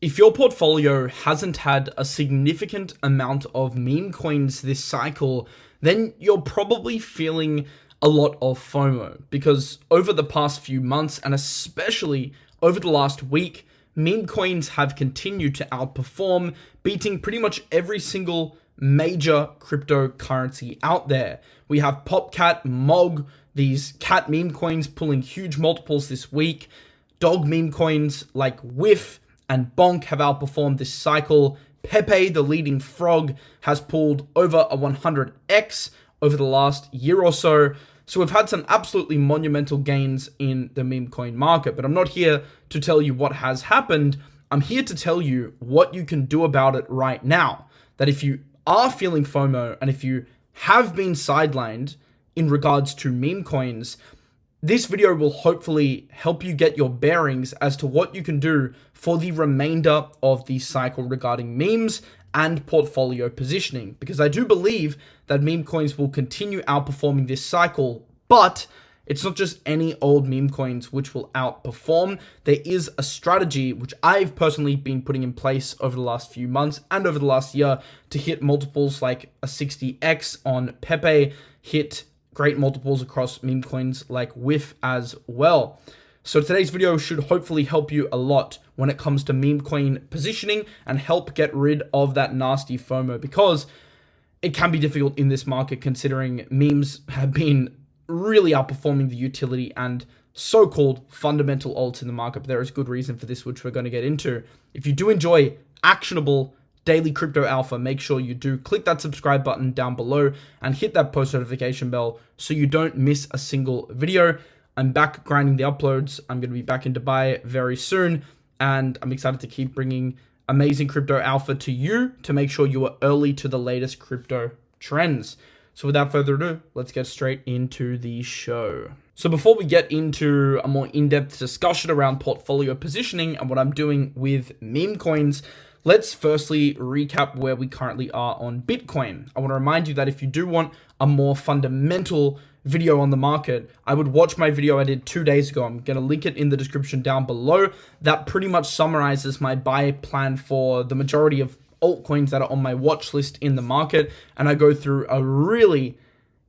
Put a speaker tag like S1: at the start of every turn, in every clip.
S1: If your portfolio hasn't had a significant amount of meme coins this cycle, then you're probably feeling a lot of FOMO, because over the past few months, and especially over the last week, meme coins have continued to outperform, beating pretty much every single major cryptocurrency out there. We have POPCAT, MOG, these cat meme coins pulling huge multiples this week. Dog meme coins like WIF and Bonk have outperformed this cycle. PEPE, the leading frog, has pulled over a 100x over the last year or so. So we've had some absolutely monumental gains in the meme coin market. But I'm not here to tell you what has happened. I'm here to tell you what you can do about it right now. That if you are feeling FOMO and if you have been sidelined in regards to meme coins, this video will hopefully help you get your bearings as to what you can do for the remainder of the cycle regarding memes and portfolio positioning. Because I do believe that meme coins will continue outperforming this cycle, but it's not just any old meme coins which will outperform. There is a strategy which I've personally been putting in place over the last few months and over the last year to hit multiples like a 60x on PEPE, hit great multiples across meme coins like WIF as well. So today's video should hopefully help you a lot when it comes to meme coin positioning and help get rid of that nasty FOMO, because it can be difficult in this market considering memes have been really outperforming the utility and so-called fundamental alts in the market. But there is good reason for this, which we're going to get into. If you do enjoy actionable daily crypto alpha, make sure you do click that subscribe button down below and hit that post notification bell so you don't miss a single video. I'm back grinding the uploads. I'm going to be back in Dubai very soon, and I'm excited to keep bringing amazing crypto alpha to you to make sure you are early to the latest crypto trends. So without further ado, let's get straight into the show. So before we get into a more in-depth discussion around portfolio positioning and what I'm doing with meme coins, let's firstly recap where we currently are on Bitcoin. I want to remind you that if you do want a more fundamental video on the market, I would watch my video I did 2 days ago. I'm going to link it in the description down below. That pretty much summarizes my buy plan for the majority of altcoins that are on my watch list in the market. And I go through a really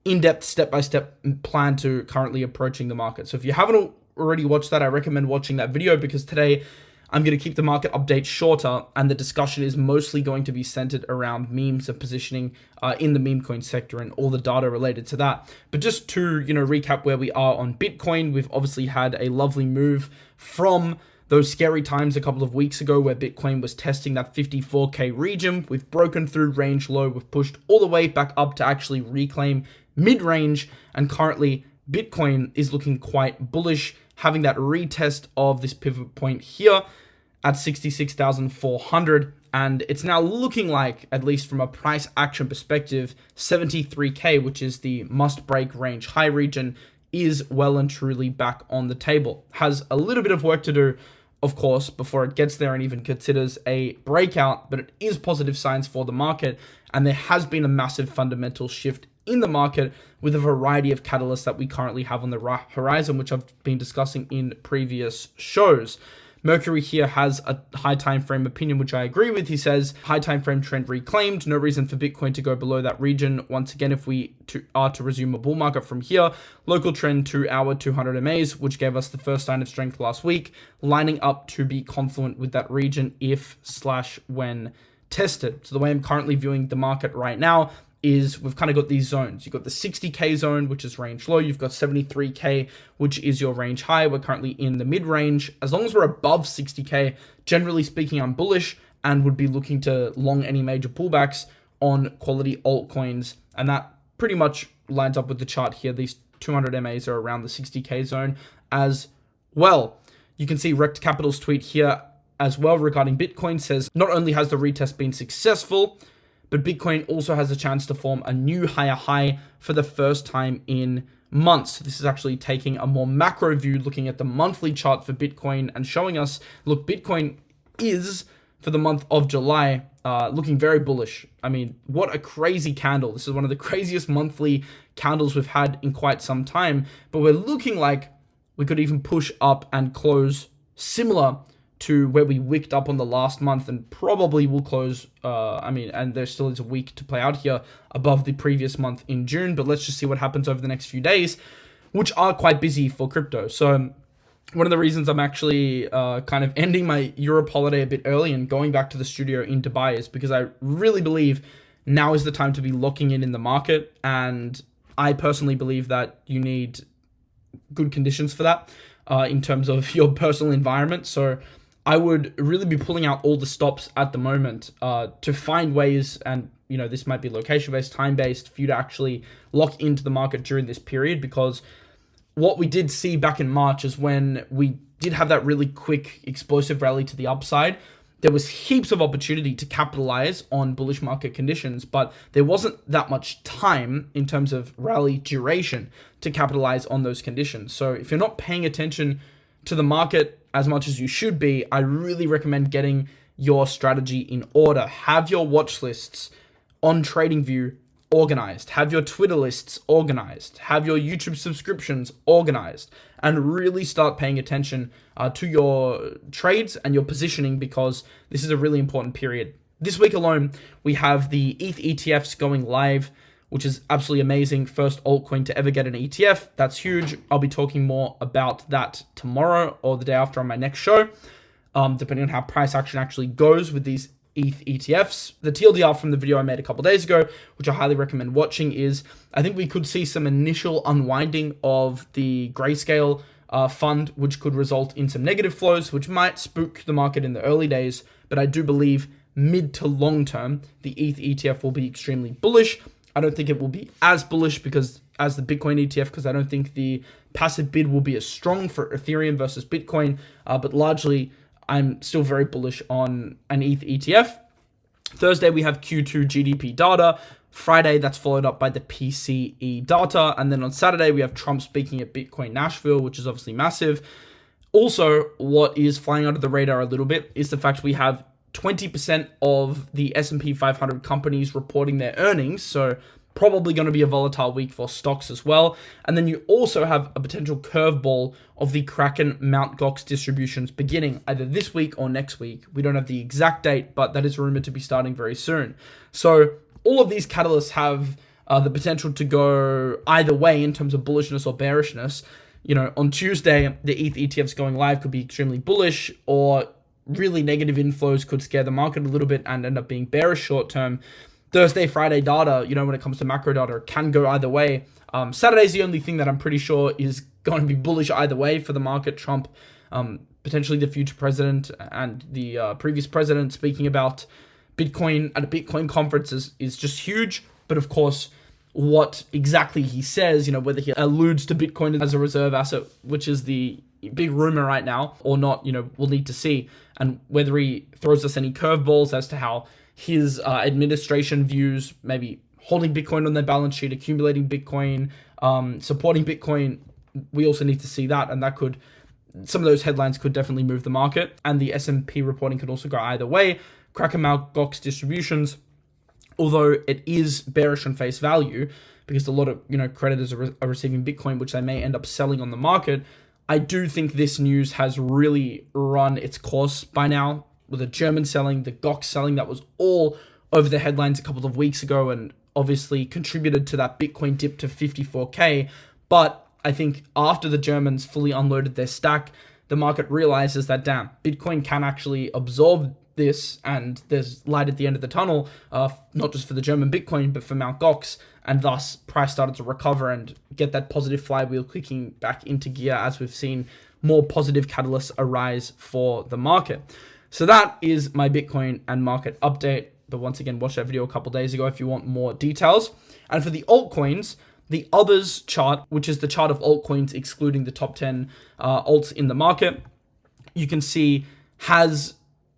S1: in-depth step-by-step plan to currently approaching the market. So if you haven't already watched that, I recommend watching that video, because today I'm going to keep the market update shorter, and the discussion is mostly going to be centered around memes and positioning in the meme coin sector and all the data related to that. But just to, recap where we are on Bitcoin, we've obviously had a lovely move from those scary times a couple of weeks ago where Bitcoin was testing that 54K region. We've broken through range low. We've pushed all the way back up to actually reclaim mid-range, and currently Bitcoin is looking quite bullish, having that retest of this pivot point here at 66,400. And it's now looking like, at least from a price action perspective, 73K, which is the must break range high region, is well and truly back on the table. Has a little bit of work to do, of course, before it gets there and even considers a breakout, but it is positive signs for the market. And there has been a massive fundamental shift in the market with a variety of catalysts that we currently have on the horizon, which I've been discussing in previous shows. Mercury here has a high time frame opinion, which I agree with. He says, high time frame trend reclaimed. No reason for Bitcoin to go below that region. Once again, if we are to resume a bull market from here, local trend 2 hour 200 MAs, which gave us the first sign of strength last week, lining up to be confluent with that region if/when tested. So the way I'm currently viewing the market right now is we've kind of got these zones. You've got the 60K zone, which is range low. You've got 73K, which is your range high. We're currently in the mid range. As long as we're above 60K, generally speaking, I'm bullish and would be looking to long any major pullbacks on quality altcoins. And that pretty much lines up with the chart here. These 200 MAs are around the 60K zone as well. You can see Rect Capital's tweet here as well regarding Bitcoin. Says, not only has the retest been successful, but Bitcoin also has a chance to form a new higher high for the first time in months. This is actually taking a more macro view, looking at the monthly chart for Bitcoin and showing us, look, Bitcoin is, for the month of July, looking very bullish. I mean, what a crazy candle. This is one of the craziest monthly candles we've had in quite some time, but we're looking like we could even push up and close similar to where we wicked up on the last month and probably will close, and there still is a week to play out here above the previous month in June, but let's just see what happens over the next few days, which are quite busy for crypto. So one of the reasons I'm actually kind of ending my Europe holiday a bit early and going back to the studio in Dubai is because I really believe now is the time to be locking in the market, and I personally believe that you need good conditions for that in terms of your personal environment. So I would really be pulling out all the stops at the moment to find ways, and this might be location-based, time-based, for you to actually lock into the market during this period, because what we did see back in March is when we did have that really quick, explosive rally to the upside, there was heaps of opportunity to capitalize on bullish market conditions, but there wasn't that much time in terms of rally duration to capitalize on those conditions. So if you're not paying attention to the market as much as you should be, I really recommend getting your strategy in order. Have your watch lists on TradingView organized. Have your Twitter lists organized. Have your YouTube subscriptions organized, and really start paying attention to your trades and your positioning, because this is a really important period. This week alone, we have the ETH ETFs going live, which is absolutely amazing. First altcoin to ever get an ETF. That's huge. I'll be talking more about that tomorrow or the day after on my next show, depending on how price action actually goes with these ETH ETFs. The TLDR from the video I made a couple days ago, which I highly recommend watching, is I think we could see some initial unwinding of the Grayscale fund, which could result in some negative flows, which might spook the market in the early days. But I do believe mid to long term, the ETH ETF will be extremely bullish. I don't think it will be as bullish as the Bitcoin ETF, because I don't think the passive bid will be as strong for Ethereum versus Bitcoin, but largely I'm still very bullish on an ETH ETF. Thursday, we have Q2 GDP data. Friday, that's followed up by the PCE data. And then on Saturday, we have Trump speaking at Bitcoin Nashville, which is obviously massive. Also, what is flying under the radar a little bit is the fact we have 20% of the S&P 500 companies reporting their earnings. So probably going to be a volatile week for stocks as well. And then you also have a potential curveball of the Kraken Mt. Gox distributions beginning either this week or next week. We don't have the exact date, but that is rumored to be starting very soon. So all of these catalysts have the potential to go either way in terms of bullishness or bearishness. On Tuesday, the ETH ETFs going live could be extremely bullish, or really negative inflows could scare the market a little bit and end up being bearish short term. Thursday, Friday data, when it comes to macro data, can go either way. Saturday's the only thing that I'm pretty sure is going to be bullish either way for the market. Trump, potentially the future president, and the previous president speaking about Bitcoin at a Bitcoin conference is just huge. But of course, what exactly he says, whether he alludes to Bitcoin as a reserve asset, which is the big rumor right now, or not, we'll need to see. And whether he throws us any curveballs as to how his administration views maybe holding Bitcoin on their balance sheet, accumulating Bitcoin, supporting Bitcoin, we also need to see that. And some of those headlines could definitely move the market. And the S&P reporting could also go either way. Kraken Mt. Gox distributions, although it is bearish on face value, because a lot of creditors are receiving Bitcoin, which they may end up selling on the market, I do think this news has really run its course by now, with the German selling, the Gox selling, that was all over the headlines a couple of weeks ago, and obviously contributed to that Bitcoin dip to 54K. But I think after the Germans fully unloaded their stack, the market realizes that, damn, Bitcoin can actually absorb this, and there's light at the end of the tunnel, not just for the German Bitcoin, but for Mt. Gox, and thus price started to recover and get that positive flywheel clicking back into gear as we've seen more positive catalysts arise for the market. So that is my Bitcoin and market update. But once again, watch that video a couple days ago if you want more details. And for the altcoins, the others chart, which is the chart of altcoins excluding the top 10 alts in the market, you can see has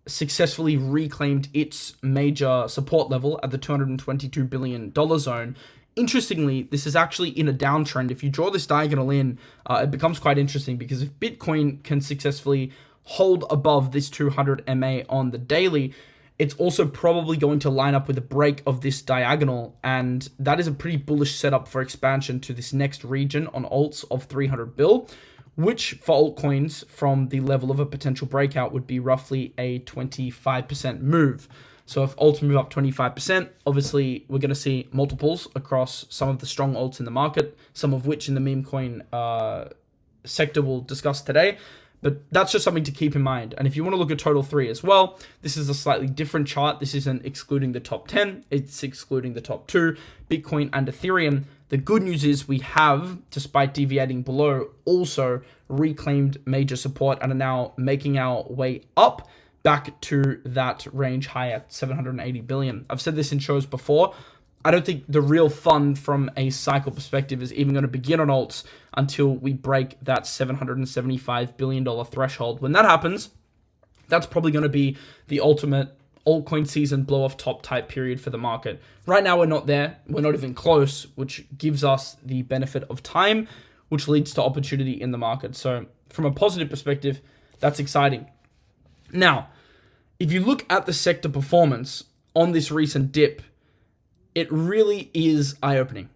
S1: successfully reclaimed its major support level at the $222 billion zone. Interestingly, this is actually in a downtrend. If you draw this diagonal in, it becomes quite interesting, because if Bitcoin can successfully hold above this 200 MA on the daily, it's also probably going to line up with a break of this diagonal, and that is a pretty bullish setup for expansion to this next region on alts of 300 bill, which for altcoins from the level of a potential breakout would be roughly a 25% move. So if alts move up 25%, obviously we're going to see multiples across some of the strong alts in the market, some of which in the meme coin sector we'll discuss today. But that's just something to keep in mind. And if you want to look at total 3 as well, this is a slightly different chart. This isn't excluding the top 10, it's excluding the top 2, Bitcoin and Ethereum. The good news is we have, despite deviating below, also reclaimed major support and are now making our way up back to that range high at 780 billion. I've said this in shows before. I don't think the real fun from a cycle perspective is even going to begin on alts until we break that $775 billion threshold. When that happens, that's probably going to be the ultimate altcoin season blow off top type period for the market. Right now, we're not there. We're not even close, which gives us the benefit of time, which leads to opportunity in the market. So from a positive perspective, that's exciting. Now, if you look at the sector performance on this recent dip, it really is eye-opening.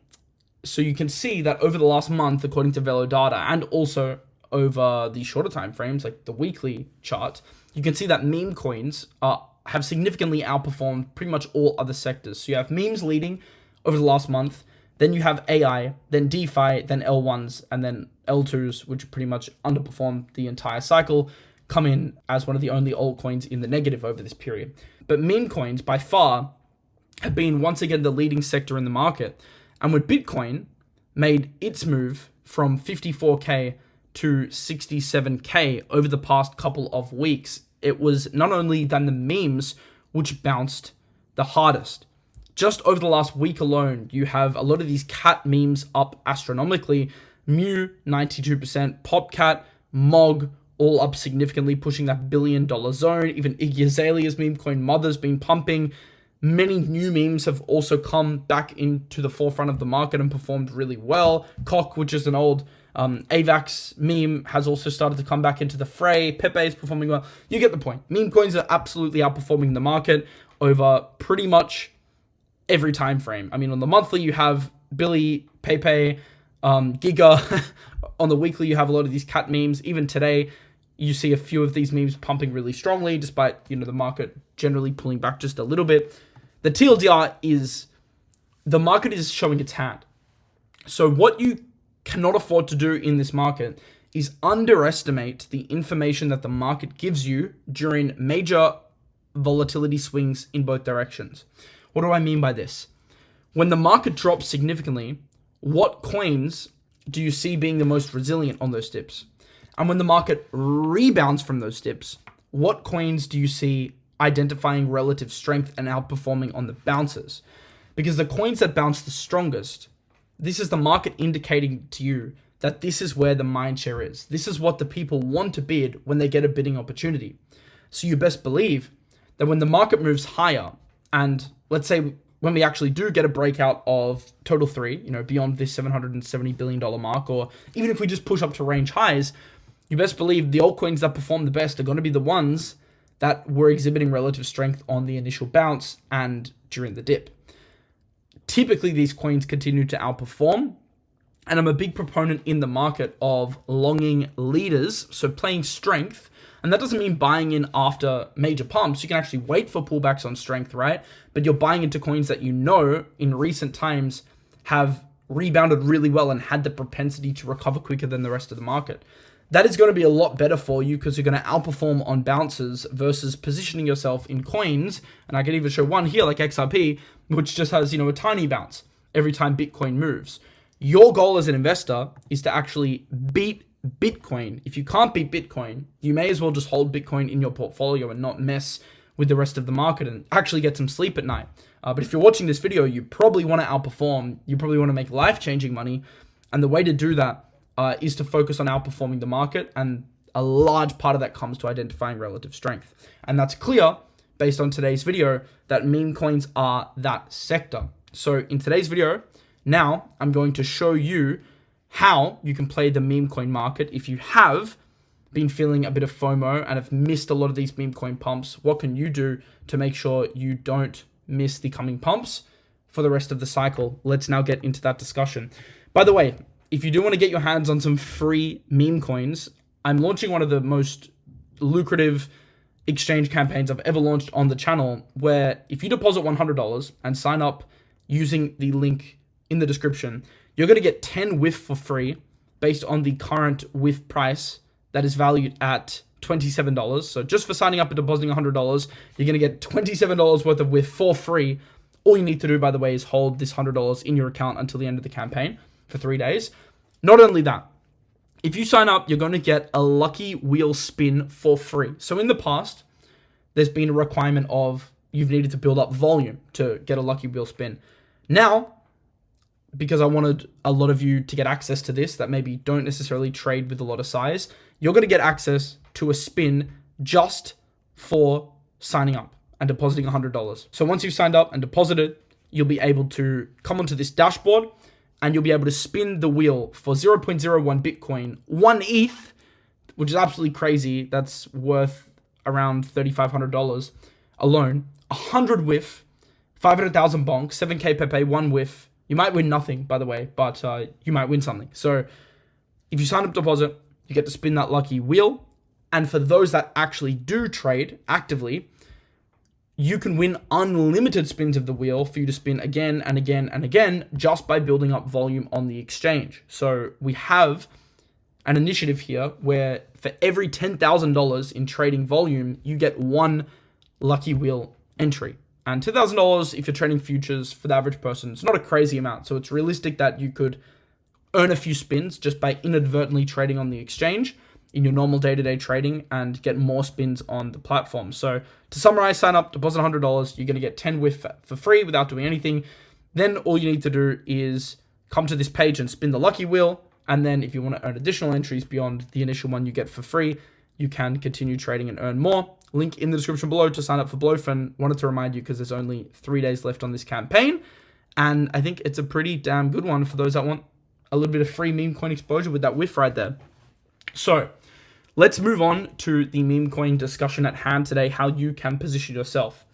S1: So you can see that over the last month, according to Velo data, and also over the shorter time frames, like the weekly chart, you can see that meme coins have significantly outperformed pretty much all other sectors. So you have memes leading over the last month, then you have AI, then DeFi, then L1s, and then L2s, which pretty much underperformed the entire cycle, come in as one of the only altcoins in the negative over this period. But meme coins, by far, have been once again the leading sector in the market. And when Bitcoin made its move from 54K to 67K over the past couple of weeks, it was not only than the memes which bounced the hardest. Just over the last week alone, you have a lot of these cat memes up astronomically. Mew, 92%, POPCAT, MOG, all up significantly, pushing that $1 billion zone. Even Iggy Azalea's meme coin Mother's been pumping. Many new memes have also come back into the forefront of the market and performed really well. Cock, which is an old AVAX meme, has also started to come back into the fray. PEPE is performing well. You get the point. Meme coins are absolutely outperforming the market over pretty much every time frame. I mean, on the monthly, you have Billy, PEPE, Giga. On the weekly, you have a lot of these cat memes. Even today, you see a few of these memes pumping really strongly, despite, the market generally pulling back just a little bit. The TLDR is the market is showing its hand. So what you cannot afford to do in this market is underestimate the information that the market gives you during major volatility swings in both directions. What do I mean by this? When the market drops significantly, what coins do you see being the most resilient on those dips? And when the market rebounds from those dips, what coins do you see identifying relative strength and outperforming on the bounces? Because the coins that bounce the strongest, this is the market indicating to you that this is where the mind share is. This is what the people want to bid when they get a bidding opportunity. So you best believe that when the market moves higher, and let's say when we actually do get a breakout of total 3, beyond this $770 billion mark, or even if we just push up to range highs, you best believe the altcoins that perform the best are going to be the ones that were exhibiting relative strength on the initial bounce and during the dip. Typically, these coins continue to outperform, and I'm a big proponent in the market of longing leaders, so playing strength, and that doesn't mean buying in after major pumps. You can actually wait for pullbacks on strength, right? But you're buying into coins that in recent times have rebounded really well and had the propensity to recover quicker than the rest of the market. That is going to be a lot better for you because you're going to outperform on bounces versus positioning yourself in coins. And I can even show one here like XRP, which just has, a tiny bounce every time Bitcoin moves. Your goal as an investor is to actually beat Bitcoin. If you can't beat Bitcoin, you may as well just hold Bitcoin in your portfolio and not mess with the rest of the market and actually get some sleep at night. But if you're watching this video, you probably want to outperform. You probably want to make life-changing money. And the way to do that is to focus on outperforming the market, and a large part of that comes to identifying relative strength. And that's clear based on today's video that meme coins are that sector. So in today's video, now I'm going to show you how you can play the meme coin market. If you have been feeling a bit of FOMO and have missed a lot of these meme coin pumps, what can you do to make sure you don't miss the coming pumps for the rest of the cycle? Let's now get into that discussion. By the way, if you do want to get your hands on some free meme coins, I'm launching one of the most lucrative exchange campaigns I've ever launched on the channel, where if you deposit $100 and sign up using the link in the description, you're going to get 10 WIF for free based on the current WIF price that is valued at $27. So just for signing up and depositing $100, you're going to get $27 worth of WIF for free. All you need to do, by the way, is hold this $100 in your account until the end of the campaign for 3 days. Not only that, if you sign up, you're going to get a lucky wheel spin for free. So in the past, there's been a requirement of you've needed to build up volume to get a lucky wheel spin. Now, because I wanted a lot of you to get access to this that maybe don't necessarily trade with a lot of size, you're going to get access to a spin just for signing up and depositing $100. So once you've signed up and deposited, you'll be able to come onto this dashboard and you'll be able to spin the wheel for 0.01 Bitcoin, 1 ETH, which is absolutely crazy. That's worth around $3,500 alone. 100 WIF, 500,000 bonk, 7k PEPE, 1 WIF. You might win nothing, by the way, but you might win something. So if you sign up deposit, you get to spin that lucky wheel. And for those that actually do trade actively, you can win unlimited spins of the wheel for you to spin again and again and again just by building up volume on the exchange. So we have an initiative here where for every $10,000 in trading volume, you get 1 lucky wheel entry. And $10,000 if you're trading futures for the average person, it's not a crazy amount. So it's realistic that you could earn a few spins just by inadvertently trading on the exchange in your normal day-to-day trading and get more spins on the platform. So to summarize, sign up, deposit $100, you're going to get 10 WIF for free without doing anything. Then all you need to do is come to this page and spin the lucky wheel. And then if you want to earn additional entries beyond the initial one you get for free, you can continue trading and earn more. Link in the description below to sign up for Blowfin. Wanted to remind you because there's only 3 days left on this campaign. And I think it's a pretty damn good one for those that want a little bit of free meme coin exposure with that WIF right there. So let's move on to the meme coin discussion at hand today, how you can position yourself.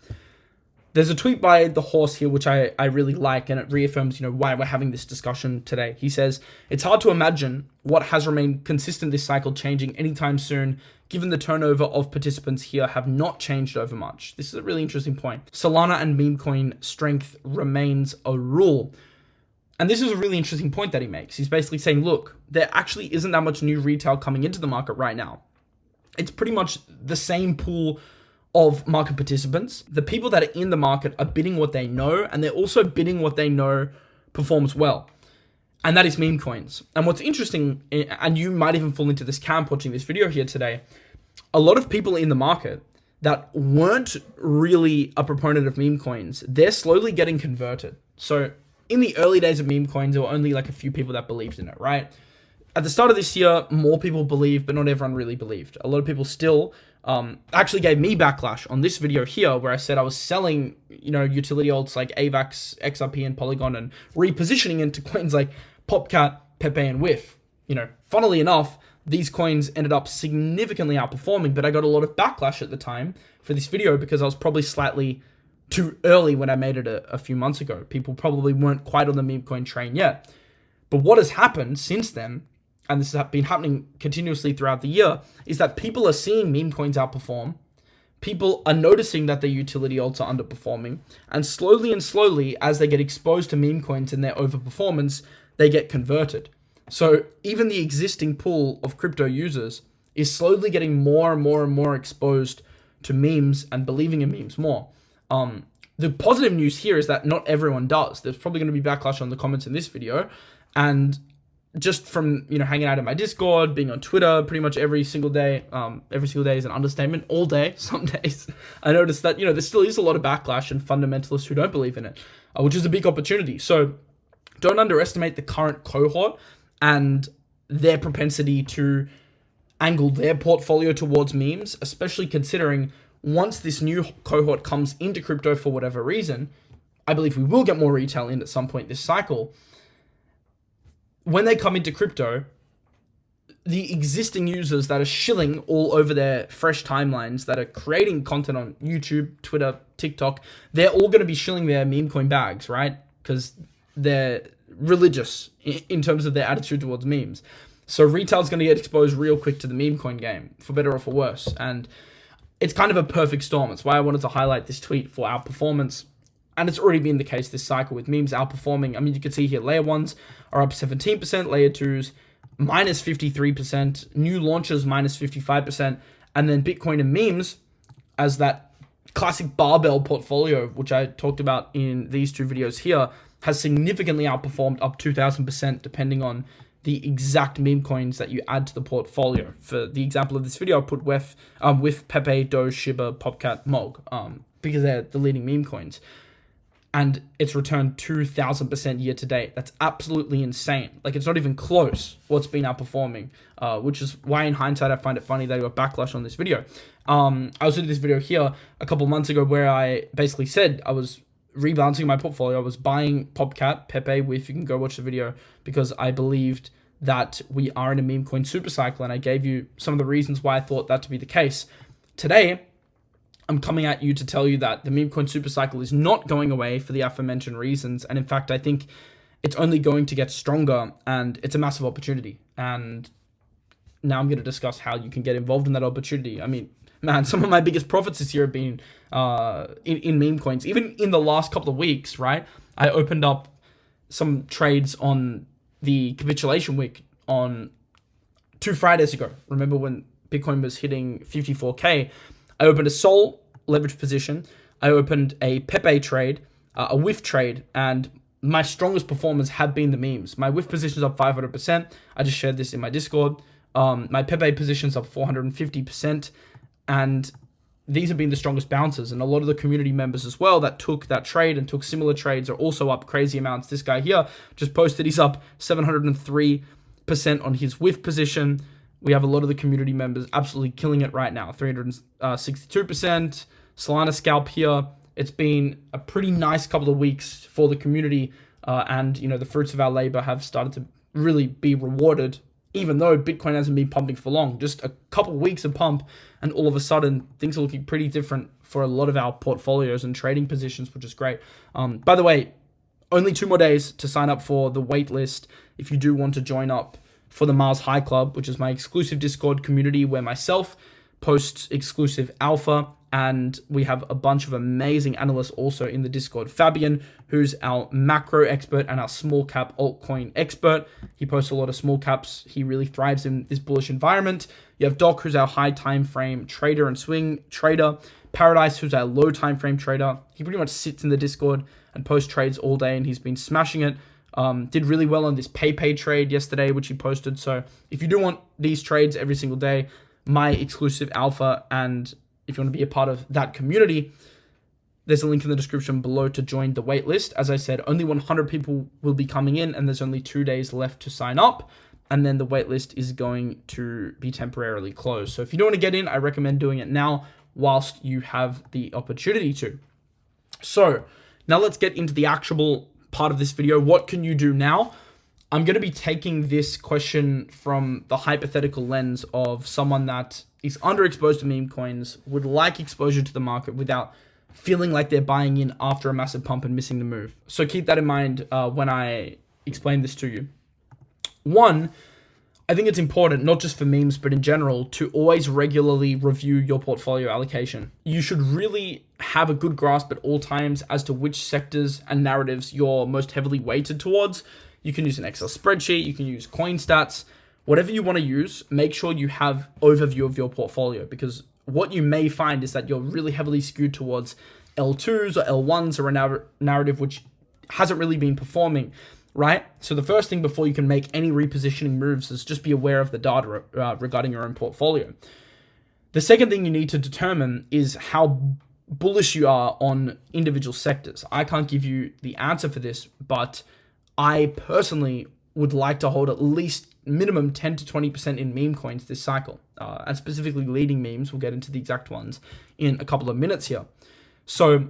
S1: There's a tweet by The Horse here, which I really like, and it reaffirms, why we're having this discussion today. He says, it's hard to imagine what has remained consistent this cycle changing anytime soon, given the turnover of participants here have not changed over much. This is a really interesting point. Solana and meme coin strength remains a rule. And this is a really interesting point that he makes. He's basically saying, look, there actually isn't that much new retail coming into the market right now. It's pretty much the same pool of market participants. The people that are in the market are bidding what they know, and they're also bidding what they know performs well. And that is meme coins. And what's interesting, and you might even fall into this camp watching this video here today, a lot of people in the market that weren't really a proponent of meme coins, they're slowly getting converted. So in the early days of meme coins, there were only like a few people that believed in it, right? At the start of this year, more people believed, but not everyone really believed. A lot of people still actually gave me backlash on this video here, where I said I was selling, utility alts like AVAX, XRP, and Polygon, and repositioning into coins like POPCAT, PEPE, and WIF. Funnily enough, these coins ended up significantly outperforming, but I got a lot of backlash at the time for this video because I was probably slightly too early when I made it a few months ago. People probably weren't quite on the meme coin train yet. But what has happened since then, and this has been happening continuously throughout the year, is that people are seeing meme coins outperform. People are noticing that their utility alts are underperforming. And slowly, as they get exposed to meme coins and their overperformance, they get converted. So even the existing pool of crypto users is slowly getting more and more exposed to memes and believing in memes more. The positive news here is that not everyone does. There's probably going to be backlash on the comments in this video. And just from, hanging out in my Discord, being on Twitter pretty much every single day is an understatement, all day, some days, I noticed that, there still is a lot of backlash and fundamentalists who don't believe in it, which is a big opportunity. So don't underestimate the current cohort and their propensity to angle their portfolio towards memes, especially considering once this new cohort comes into crypto for whatever reason, I believe we will get more retail in at some point this cycle. When they come into crypto, the existing users that are shilling all over their fresh timelines, that are creating content on YouTube, Twitter, TikTok, they're all going to be shilling their meme coin bags, right? Because they're religious in terms of their attitude towards memes. So retail's going to get exposed real quick to the meme coin game, for better or for worse. And it's kind of a perfect storm. That's why I wanted to highlight this tweet for Outperformance. And it's already been the case this cycle with memes outperforming. I mean, you can see here, layer 1s are up 17%, layer 2s minus 53%, new launches minus 55%, and then Bitcoin and memes as that classic barbell portfolio, which I talked about in these two videos here, has significantly outperformed up 2,000% depending on the exact meme coins that you add to the portfolio. For the example of this video, I'll put with PEPE, Doge, Shiba, POPCAT, MOG, because they're the leading meme coins. And it's returned 2,000% year to date. That's absolutely insane. Like, it's not even close what's been outperforming, which is why in hindsight I find it funny that I got backlash on this video. I also did this video here a couple months ago where I basically said I was rebalancing my portfolio. I was buying POPCAT, PEPE, if you can go watch the video, because I believed that we are in a meme coin supercycle, and I gave you some of the reasons why I thought that to be the case. Today, I'm coming at you to tell you that the meme coin supercycle is not going away for the aforementioned reasons, and in fact, I think it's only going to get stronger, and it's a massive opportunity. And now I'm going to discuss how you can get involved in that opportunity. I mean, man, some of my biggest profits this year have been in meme coins. Even in the last couple of weeks, right? I opened up some trades on the capitulation wick on 2 Fridays ago. Remember when Bitcoin was hitting 54K? I opened a Sol leverage position. I opened a PEPE trade, a whiff trade, and my strongest performers have been the memes. My whiff position's up 500%. I just shared this in my Discord. My PEPE position's up 450%. And these have been the strongest bouncers, and a lot of the community members as well that took that trade and took similar trades are also up crazy amounts. This guy here just posted he's up 703% on his whiff position. We have a lot of the community members absolutely killing it right now, 362%. Solana scalp here. It's been a pretty nice couple of weeks for the community, and the fruits of our labor have started to really be rewarded, even though Bitcoin hasn't been pumping for long. Just a couple of weeks of pump, and all of a sudden, things are looking pretty different for a lot of our portfolios and trading positions, which is great. By the way, only 2 more days to sign up for the wait list if you do want to join up for the Mars High Club, which is my exclusive Discord community where myself posts exclusive alpha, and we have a bunch of amazing analysts also in the Discord. Fabian, who's our macro expert and our small cap altcoin expert. He posts a lot of small caps. He really thrives in this bullish environment. You have Doc, who's our high time frame trader and swing trader. Paradise, who's our low time frame trader. He pretty much sits in the Discord and posts trades all day, and he's been smashing it. Did really well on this PayPay trade yesterday, which he posted. So if you do want these trades every single day, my exclusive alpha, and if you want to be a part of that community, there's a link in the description below to join the waitlist. As I said, only 100 people will be coming in, and there's only 2 days left to sign up, and then the waitlist is going to be temporarily closed. So if you don't want to get in, I recommend doing it now whilst you have the opportunity to. So now let's get into the actual part of this video. What can you do now? I'm going to be taking this question from the hypothetical lens of someone that is underexposed to meme coins, would like exposure to the market without feeling like they're buying in after a massive pump and missing the move. So keep that in mind when I explain this to you. One, I think it's important, not just for memes, but in general, to always regularly review your portfolio allocation. You should really have a good grasp at all times as to which sectors and narratives you're most heavily weighted towards. You can use an Excel spreadsheet, you can use coin stats, whatever you want to use, make sure you have overview of your portfolio, because what you may find is that you're really heavily skewed towards L2s or L1s or a narrative which hasn't really been performing, right? So the first thing before you can make any repositioning moves is just be aware of the data regarding your own portfolio. The second thing you need to determine is how bullish you are on individual sectors. I can't give you the answer for this, but I personally would like to hold at least minimum 10 to 20% in meme coins this cycle, and specifically leading memes. We'll get into the exact ones in a couple of minutes here. So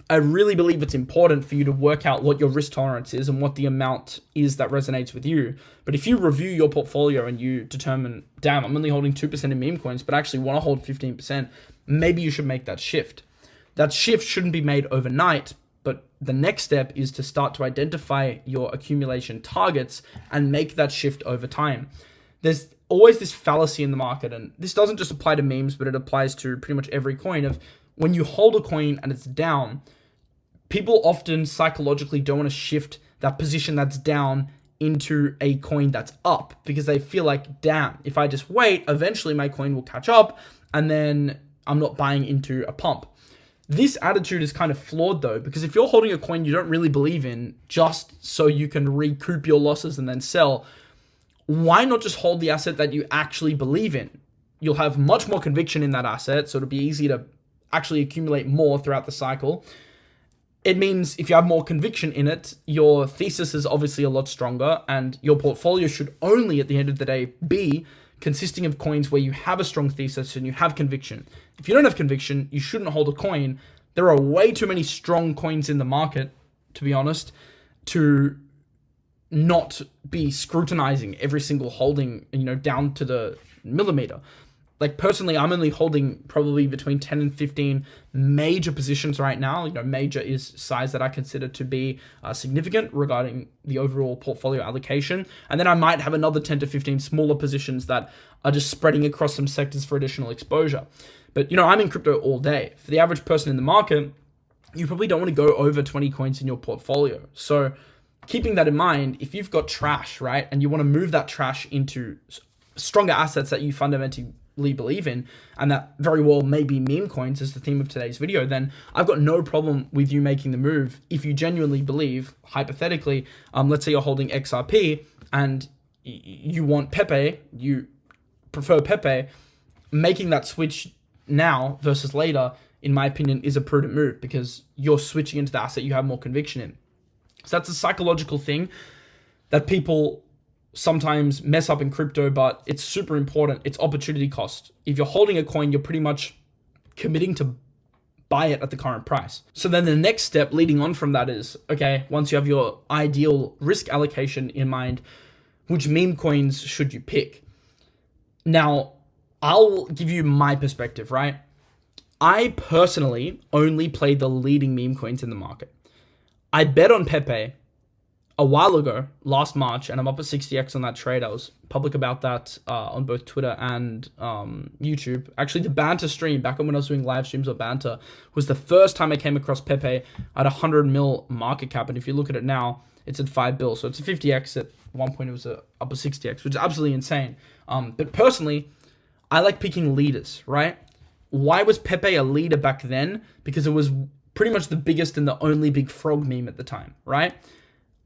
S1: I really believe it's important for you to work out what your risk tolerance is and what the amount is that resonates with you. But if you review your portfolio and you determine, damn, I'm only holding 2% in meme coins, but I actually want to hold 15%, maybe you should make that shift. That shift shouldn't be made overnight, But the next step is to start to identify your accumulation targets and make that shift over time. There's always this fallacy in the market, and this doesn't just apply to memes, but it applies to pretty much every coin, of when you hold a coin and it's down, people often psychologically don't want to shift that position that's down into a coin that's up, because they feel like, damn, if I just wait, eventually my coin will catch up and then I'm not buying into a pump. This attitude is kind of flawed though, because if you're holding a coin you don't really believe in just so you can recoup your losses and then sell, why not just hold the asset that you actually believe in? You'll have much more conviction in that asset, so it'll be easy to actually accumulate more throughout the cycle. It means if you have more conviction in it, your thesis is obviously a lot stronger, and your portfolio should only, at the end of the day, be consisting of coins where you have a strong thesis and you have conviction. If you don't have conviction, you shouldn't hold a coin. There are way too many strong coins in the market, to be honest, to not be scrutinizing every single holding, down to the millimeter. Like, personally, I'm only holding probably between 10 and 15 major positions right now. Major is size that I consider to be significant regarding the overall portfolio allocation. And then I might have another 10 to 15 smaller positions that are just spreading across some sectors for additional exposure. But, I'm in crypto all day. For the average person in the market, you probably don't want to go over 20 coins in your portfolio. So keeping that in mind, if you've got trash, right, and you want to move that trash into stronger assets that you fundamentally believe in, and that very well may be meme coins as the theme of today's video, then I've got no problem with you making the move if you genuinely believe, hypothetically, let's say you're holding XRP and you want PEPE, you prefer PEPE, making that switch now versus later, in my opinion, is a prudent move, because you're switching into the asset you have more conviction in. So that's a psychological thing that people sometimes mess up in crypto, but it's super important. It's opportunity cost. If you're holding a coin, you're pretty much committing to buy it at the current price. So then the next step leading on from that is, okay, once you have your ideal risk allocation in mind, which meme coins should you pick? Now, I'll give you my perspective, right? I personally only play the leading meme coins in the market. I bet on PEPE a while ago, last March, and I'm up at 60x on that trade. I was public about that on both Twitter and YouTube. Actually, the Banter stream, back when I was doing live streams of Banter, was the first time I came across PEPE at 100 mil market cap. And if you look at it now, it's at 5 bill. So it's a 50x. At one point, it was up at 60x, which is absolutely insane. But personally, I like picking leaders, right? Why was PEPE a leader back then? Because it was pretty much the biggest and the only big frog meme at the time, right?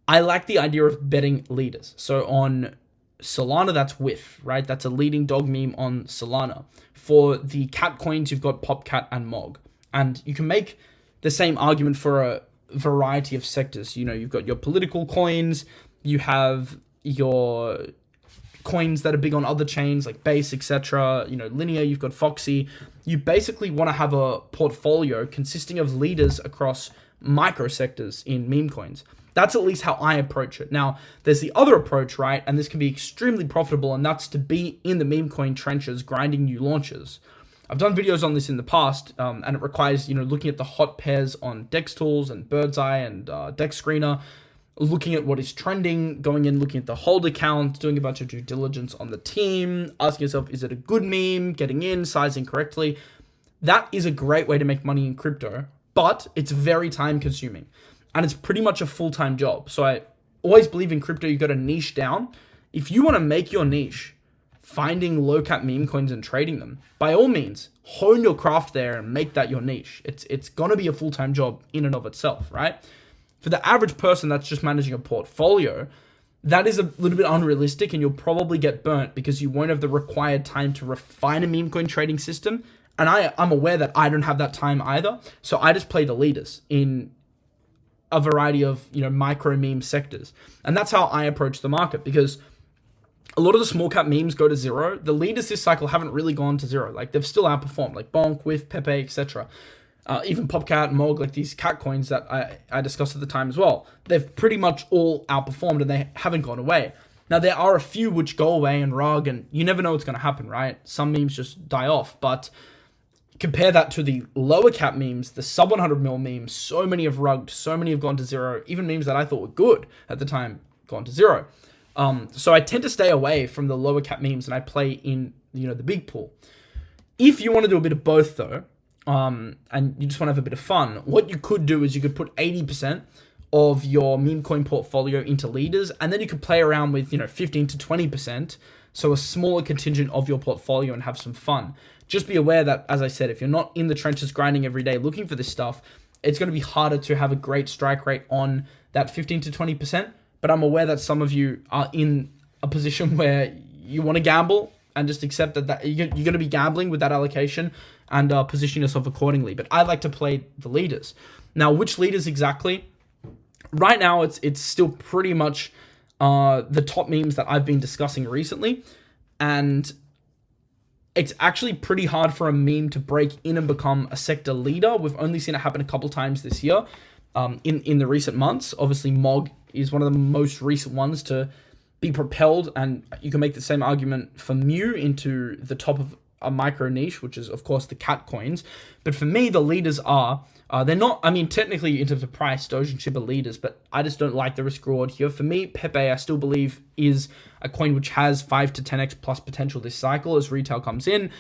S1: I like the idea of betting leaders. So on Solana, that's WIF, right? That's a leading dog meme on Solana. For the cat coins, you've got POPCAT and MOG. And you can make the same argument for a variety of sectors. You've got your political coins, you have your coins that are big on other chains like Base, etc. Linear, you've got Foxy. You basically want to have a portfolio consisting of leaders across micro sectors in meme coins. That's at least how I approach it. Now, there's the other approach, right? And this can be extremely profitable, and that's to be in the meme coin trenches, grinding new launches. I've done videos on this in the past, and it requires, looking at the hot pairs on Dex Tools and Birdseye and Dex Screener, looking at what is trending, going in, looking at the holder count, doing a bunch of due diligence on the team, asking yourself, is it a good meme, getting in, sizing correctly. That is a great way to make money in crypto, but it's very time consuming. And it's pretty much a full-time job. So I always believe in crypto, you got to niche down. If you want to make your niche, finding low-cap meme coins and trading them, by all means, hone your craft there and make that your niche. It's going to be a full-time job in and of itself, right? For the average person that's just managing a portfolio, that is a little bit unrealistic, and you'll probably get burnt because you won't have the required time to refine a meme coin trading system. And I'm aware that I don't have that time either. So I just play the leaders in a variety of, micro meme sectors. And that's how I approach the market, because a lot of the small cap memes go to zero. The leaders this cycle haven't really gone to zero. Like, they've still outperformed, like Bonk, WIF, PEPE, etc. Even POPCAT, MOG, like these cat coins that I discussed at the time as well. They've pretty much all outperformed, and they haven't gone away. Now, there are a few which go away and rug, and you never know what's going to happen, right? Some memes just die off, but Compare that to the lower cap memes, the sub 100 mil memes. So many have rugged, so many have gone to zero. Even memes that I thought were good at the time gone to zero. So I tend to stay away from the lower cap memes and I play in, the big pool. If you want to do a bit of both though, and you just want to have a bit of fun, what you could do is you could put 80% of your meme coin portfolio into leaders, and then you could play around with 15 to 20%, so a smaller contingent of your portfolio, and have some fun. Just be aware that, as I said, if you're not in the trenches grinding every day looking for this stuff, it's going to be harder to have a great strike rate on that 15 to 20%. But I'm aware that some of you are in a position where you want to gamble and just accept that you're going to be gambling with that allocation and position yourself accordingly. But I like to play the leaders. Now, which leaders exactly? Right now, it's still pretty much the top memes that I've been discussing recently. And it's actually pretty hard for a meme to break in and become a sector leader. We've only seen it happen a couple times this year in the recent months. Obviously, MOG is one of the most recent ones to be propelled, and you can make the same argument for Mu into the top of a micro niche, which is, of course, the cat coins. But for me, the leaders are... they're not, technically in terms of price, Doge and SHIB are leaders, but I just don't like the risk reward here. For me, PEPE, I still believe, is a coin which has 5 to 10x plus potential this cycle as retail comes in.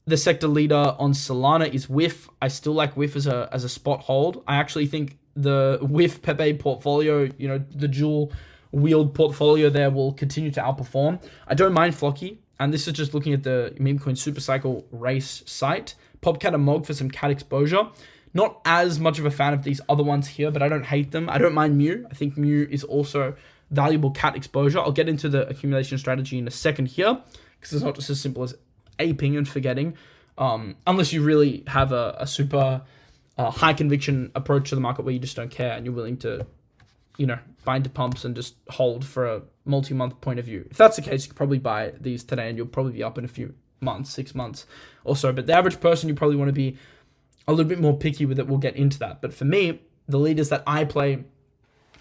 S1: The sector leader on Solana is WIF. I still like WIF as a spot hold. I actually think the WIF PEPE portfolio, the dual wheeled portfolio there, will continue to outperform. I don't mind Flocky, and this is just looking at the meme coin Supercycle race site. POPCAT and MOG for some cat exposure. Not as much of a fan of these other ones here, but I don't hate them. I don't mind Mu. I think Mu is also valuable cat exposure. I'll get into the accumulation strategy in a second here, because it's not just as simple as aping and forgetting, unless you really have a super high conviction approach to the market where you just don't care and you're willing to, buy into pumps and just hold for a multi-month point of view. If that's the case, you could probably buy these today and you'll probably be up in a few months, 6 months or so. But the average person, you probably want to be a little bit more picky with it. We'll get into that. But for me, the leaders that I play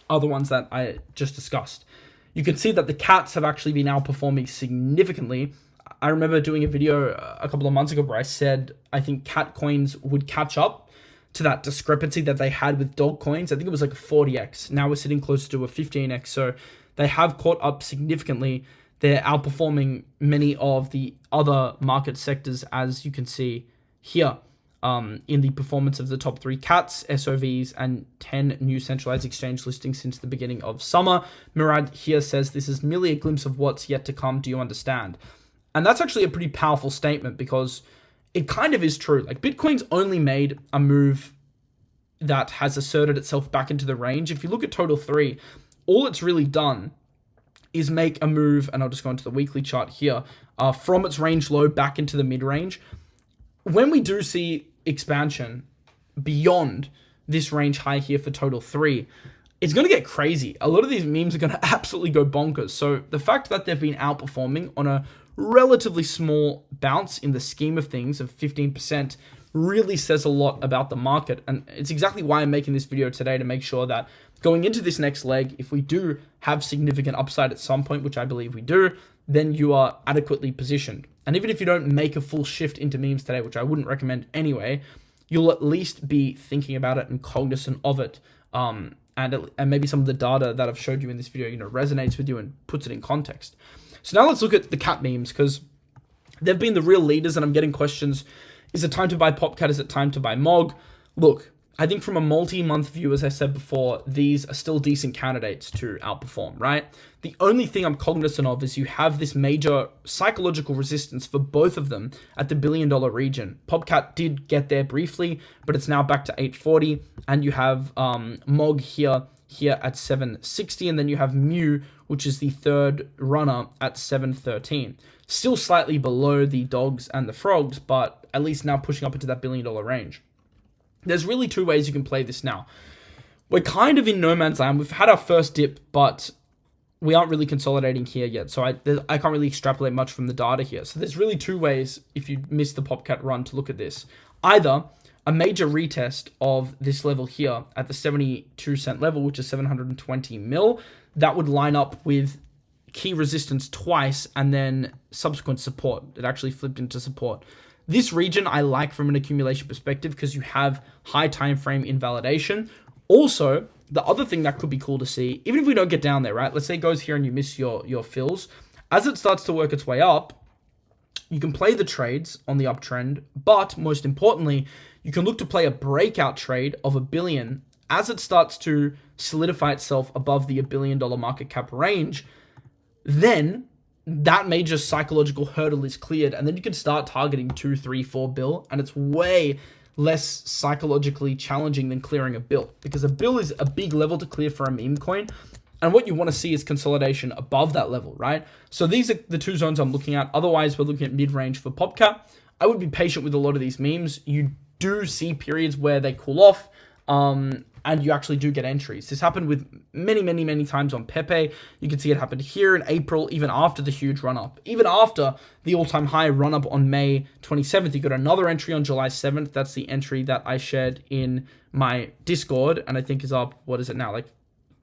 S1: are the ones that I just discussed. You can see that the cats have actually been outperforming significantly. I remember doing a video a couple of months ago where I said I think cat coins would catch up to that discrepancy that they had with dog coins. I think it was like a 40x. Now we're sitting closer to a 15x. So they have caught up significantly. They're outperforming many of the other market sectors, as you can see here. In the performance of the top 3 cats, SOVs, and 10 new centralized exchange listings since the beginning of summer. Murad here says, this is merely a glimpse of what's yet to come. Do you understand? And that's actually a pretty powerful statement, because it kind of is true. Like, Bitcoin's only made a move that has asserted itself back into the range. If you look at Total 3, all it's really done is make a move, and I'll just go into the weekly chart here, from its range low back into the mid-range. When we do see expansion beyond this range high here for Total 3, it's going to get crazy. A lot of these memes are going to absolutely go bonkers. So the fact that they've been outperforming on a relatively small bounce in the scheme of things of 15% really says a lot about the market. And it's exactly why I'm making this video today, to make sure that going into this next leg, if we do have significant upside at some point, which I believe we do, then you are adequately positioned. And even if you don't make a full shift into memes today, which I wouldn't recommend anyway, you'll at least be thinking about it and cognizant of it. And maybe some of the data that I've showed you in this video, resonates with you and puts it in context. So now let's look at the cat memes, because they've been the real leaders, and I'm getting questions. Is it time to buy POPCAT? Is it time to buy MOG? Look, I think from a multi-month view, as I said before, these are still decent candidates to outperform, right? The only thing I'm cognizant of is you have this major psychological resistance for both of them at the $1 billion region. POPCAT did get there briefly, but it's now back to 840, and you have MOG here at 760, and then you have Mu, which is the third runner, at 713. Still slightly below the dogs and the frogs, but at least now pushing up into that $1 billion range. There's really 2 ways you can play this now. We're kind of in no man's land. We've had our first dip, but we aren't really consolidating here yet. So I can't really extrapolate much from the data here. So there's really 2 ways, if you miss the POPCAT run, to look at this. Either a major retest of this level here at the 72 cent level, which is 720 mil. That would line up with key resistance twice and then subsequent support. It actually flipped into support. This region I like from an accumulation perspective because you have high time frame invalidation. Also, the other thing that could be cool to see, even if we don't get down there, right? Let's say it goes here and you miss your fills. As it starts to work its way up, you can play the trades on the uptrend, but most importantly, you can look to play a breakout trade of $1 billion as it starts to solidify itself above the $1 billion market cap range. Then that major psychological hurdle is cleared, and then you can start targeting 2, 3, 4 bill, and it's way less psychologically challenging than clearing a bill, because a bill is a big level to clear for a meme coin. And what you want to see is consolidation above that level, right? So these are the two zones I'm looking at. Otherwise, we're looking at mid-range for POPCAT. I would be patient with a lot of these memes. You do see periods where they cool off, and you actually do get entries. This happened with many times on PEPE. You can see it happened here in April, even after the huge run-up. Even after the all-time high run-up on May 27th, you got another entry on July 7th. That's the entry that I shared in my Discord, and I think is up, what is it now, like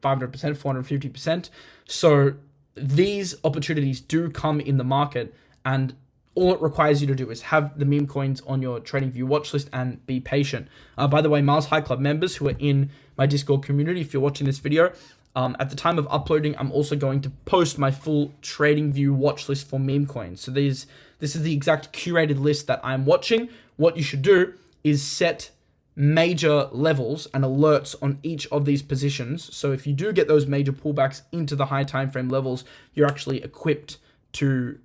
S1: 500%, 450%. So these opportunities do come in the market, and all it requires you to do is have the meme coins on your TradingView watch list and be patient. By the way, Mars High Club members who are in my Discord community, if you're watching this video, at the time of uploading, I'm also going to post my full TradingView watch list for meme coins. So this is the exact curated list that I'm watching. What you should do is set major levels and alerts on each of these positions. So if you do get those major pullbacks into the high time frame levels, you're actually equipped to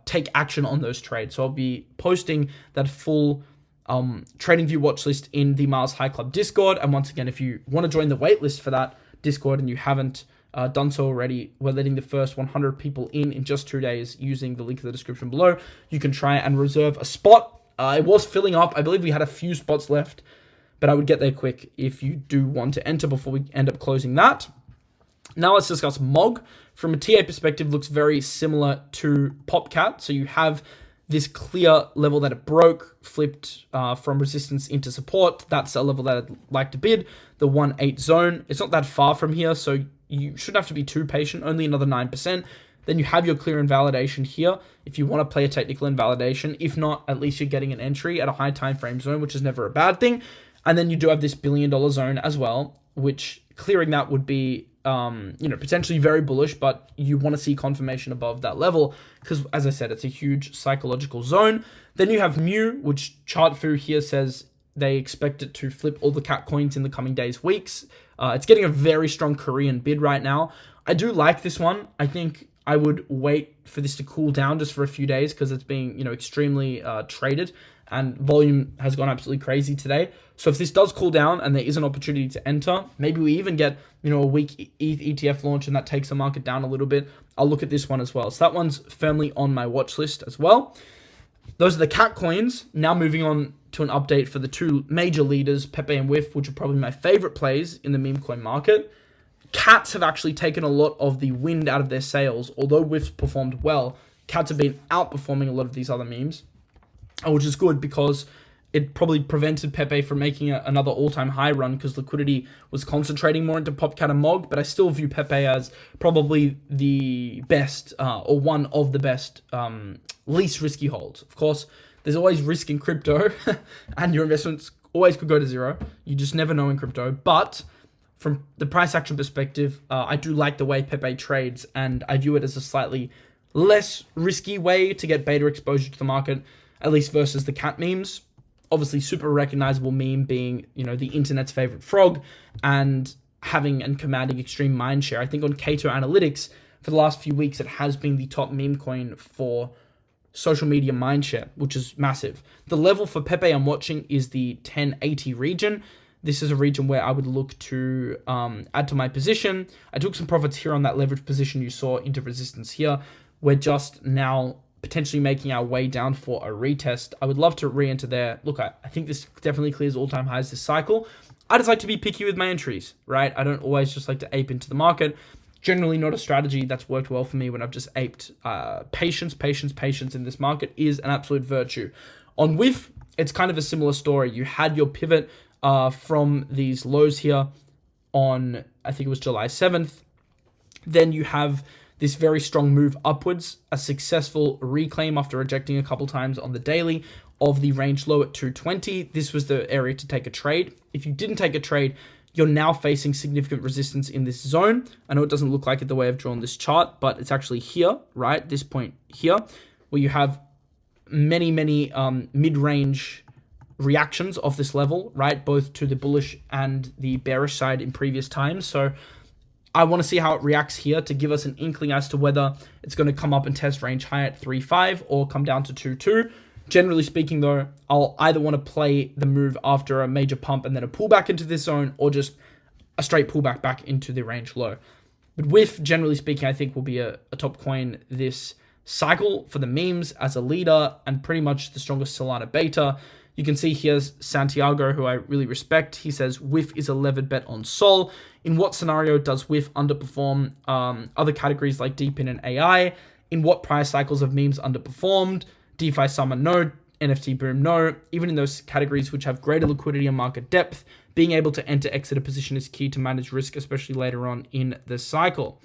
S1: take action on those trades. So I'll be posting that full TradingView watch list in the Mars High Club Discord. And once again, if you want to join the waitlist for that Discord and you haven't done so already, we're letting the first 100 people in just 2 days using the link in the description below. You can try and reserve a spot. It was filling up. I believe we had a few spots left, but I would get there quick if you do want to enter before we end up closing that. Now let's discuss MOG. From a TA perspective, looks very similar to POPCAT. So you have this clear level that it broke, flipped from resistance into support. That's a level that I'd like to bid, the 1-8 zone. It's not that far from here, so you shouldn't have to be too patient, only another 9%. Then you have your clear invalidation here if you want to play a technical invalidation. If not, at least you're getting an entry at a high time frame zone, which is never a bad thing. And then you do have this $1 billion zone as well, which clearing that would be potentially very bullish, but you want to see confirmation above that level because, as I said, it's a huge psychological zone. Then you have Mu, which Chartfu here says they expect it to flip all the cat coins in the coming days, weeks. It's getting a very strong Korean bid right now. I do like this one. I think I would wait for this to cool down just for a few days because it's being, extremely traded and volume has gone absolutely crazy today. So if this does cool down and there is an opportunity to enter, maybe we even get, a weak ETH ETF launch and that takes the market down a little bit, I'll look at this one as well. So that one's firmly on my watch list as well. Those are the cat coins. Now moving on to an update for the two major leaders, PEPE and WIF, which are probably my favorite plays in the meme coin market. Cats have actually taken a lot of the wind out of their sails. Although WIF's performed well, cats have been outperforming a lot of these other memes, which is good because it probably prevented PEPE from making another all-time high run because liquidity was concentrating more into POPCAT and MOG, but I still view PEPE as probably the best or one of the best least risky holds. Of course, there's always risk in crypto and your investments always could go to zero. You just never know in crypto, but from the price action perspective, I do like the way PEPE trades and I view it as a slightly less risky way to get beta exposure to the market, at least versus the cat memes. Obviously, super recognizable meme being, the internet's favorite frog and having and commanding extreme mindshare. I think on Cato Analytics, for the last few weeks, it has been the top meme coin for social media mindshare, which is massive. The level for PEPE I'm watching is the 1080 region. This is a region where I would look to add to my position. I took some profits here on that leverage position you saw into resistance here. We're just now potentially making our way down for a retest. I would love to re-enter there. Look, I think this definitely clears all-time highs this cycle. I just like to be picky with my entries, right? I don't always just like to ape into the market. Generally not a strategy that's worked well for me when I've just aped. Patience in this market is an absolute virtue. On WIF, it's kind of a similar story. You had your pivot from these lows here on, I think it was July 7th. Then you have this very strong move upwards, a successful reclaim after rejecting a couple times on the daily of the range low at 220. This was the area to take a trade. If you didn't take a trade, you're now facing significant resistance in this zone. I know it doesn't look like it the way I've drawn this chart, but it's actually here, right? This point here, where you have many mid-range reactions of this level, right? Both to the bullish and the bearish side in previous times. So I want to see how it reacts here to give us an inkling as to whether it's going to come up and test range high at 3.5 or come down to 2.2. Generally speaking, though, I'll either want to play the move after a major pump and then a pullback into this zone, or just a straight pullback back into the range low. But WIF, generally speaking, I think will be a top coin this cycle for the memes as a leader and pretty much the strongest Solana beta. You can see here's Santiago, who I really respect. He says WIF is a levered bet on Sol. In what scenario does WIF underperform other categories like DeepIn and AI? In what price cycles have memes underperformed? DeFi summer, no. NFT boom, no. Even in those categories which have greater liquidity and market depth, being able to enter, exit a position is key to manage risk, especially later on in the cycle.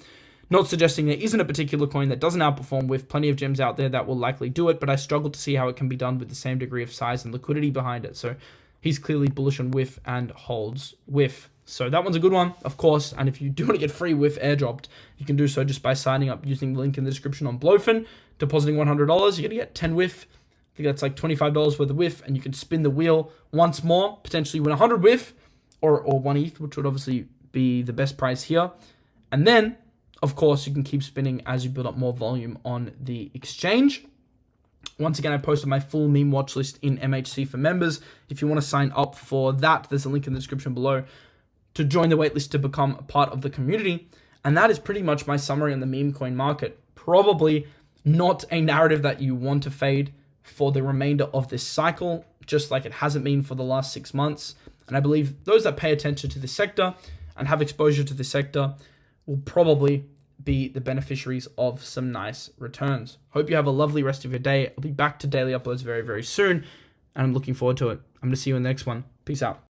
S1: Not suggesting there isn't a particular coin that doesn't outperform with plenty of gems out there that will likely do it, but I struggle to see how it can be done with the same degree of size and liquidity behind it. So he's clearly bullish on WIF and holds WIF. So that one's a good one, of course. And if you do want to get free WIF airdropped, you can do so just by signing up using the link in the description on Blowfin, depositing $100. You're going to get 10 WIF. I think that's like $25 worth of WIF, and you can spin the wheel once more, potentially win 100 WIF or 1 ETH, which would obviously be the best price here. And then, of course, you can keep spinning as you build up more volume on the exchange. Once again, I posted my full meme watch list in MHC for members. If you want to sign up for that, there's a link in the description below to join the waitlist to become a part of the community. And that is pretty much my summary on the meme coin market. Probably not a narrative that you want to fade for the remainder of this cycle, just like it hasn't been for the last 6 months. And I believe those that pay attention to the sector and have exposure to the sector will probably be the beneficiaries of some nice returns. Hope you have a lovely rest of your day. I'll be back to daily uploads very, very soon, and I'm looking forward to it. I'm going to see you in the next one. Peace out.